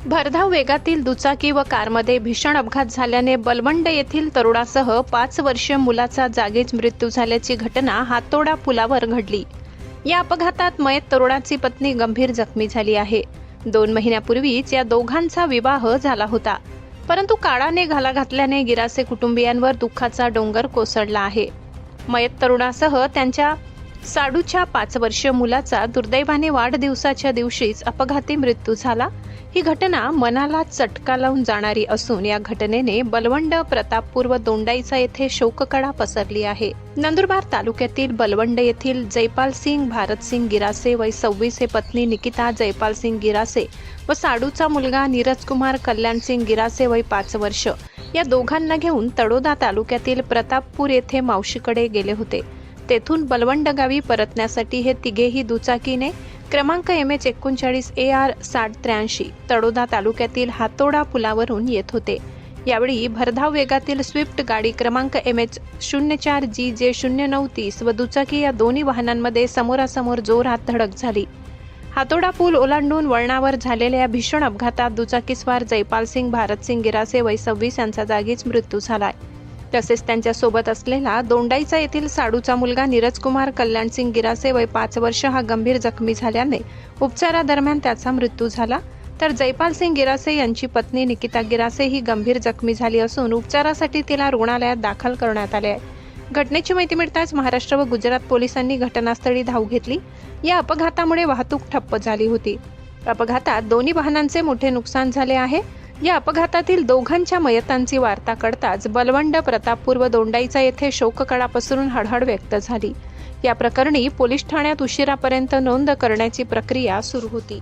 भरधाव वेगातील दुचाकी व कारमध्ये भीषण अपघात झाल्याने बलवंड येथील तरुणासह 5 वर्षीय मुलाचा जागीच मृत्यू झाल्याची घटना हातोडा पुलावर घडली। या अपघातात मयत तरुणाची पत्नी गंभीर जखमी झाली आहे। 2 महिन्यापूर्वीच या दोघांचा विवाह झाला होता, परंतु काळाने घाला घातल्याने गिरासे कुटुंबियांवर दुःखाचा डोंगर कोसळला आहे। मयत तरुणासह त्यांच्या साडूच्या 5 वर्षीय मुलाचा दुर्दैवाने वाढदिवसाच्या दिवशीच अपघाती मृत्यू झाला। ही घटना मनाला चटका लावून जाणारी असून या घटनेने बलवंड, प्रतापपूर व दोंडाईचा येथे शोककळा पसरली आहे। नंदुरबार तालुक्यातील बलवंड येथील जयपाल सिंग भारत सिंग गिरासे वय 26 हे पत्नी निकिता जयपाल सिंग गिरासे व साडूचा मुलगा नीरज कुमार कल्याण सिंग गिरासे वय 5 वर्ष या दोघांना घेऊन तळोदा तालुक्यातील प्रतापपूर येथे मावशीकडे गेले होते। तेथून बलवंड गावी परतण्यासाठी हे तिघेही दुचाकीने क्रमांक MH39 AR 6083 तळोदा तालुक्यातील हातोडा पुलावरून येत होते। यावेळी भरधाव वेगातील स्विफ्ट गाडी क्रमांक MH04 GJ 0930 व दुचाकी या दोन्ही वाहनांमध्ये समोरासमोर जोरात धडक झाली। हातोडा पूल ओलांडून वळणावर झालेल्या या भीषण अपघातात दुचाकीस्वार जयपाल सिंग भारत सिंग गिरासे वय 26 यांचा जागीच मृत्यू झालाय। तसेच त्यांच्या सोबत असलेला दोंडाईचा येथील साडूचा मुलगा नीरज कुमार कल्याण सिंग गिरासे वय 5 वर्ष हा गंभीर जखमी झाल्याने उपचारादरम्यान त्याचा मृत्यू झाला, तर जयपाल सिंग गिरासे यांची पत्नी निकिता गिरासे ही गंभीर जखमी झाली असून उपचारासाठी तिला रुग्णालयात दाखल करण्यात आले आहे। घटनेची माहिती मिळताच महाराष्ट्र व गुजरात पोलिसांनी घटनास्थळी धाव घेतली। या अपघातामुळे वाहतूक ठप्प झाली होती। अपघातात दोन्ही वाहनांचे मोठे नुकसान झाले आहे। या अपघातातील दोघांच्या मयतांची वार्ता कळताच बलवंड, प्रतापपूर व दोंडाईचा येथे शोककळा पसरून हळहळ व्यक्त झाली। या प्रकरणी पोलीस ठाण्यात उशिरापर्यंत नोंद करण्याची प्रक्रिया सुरू होती।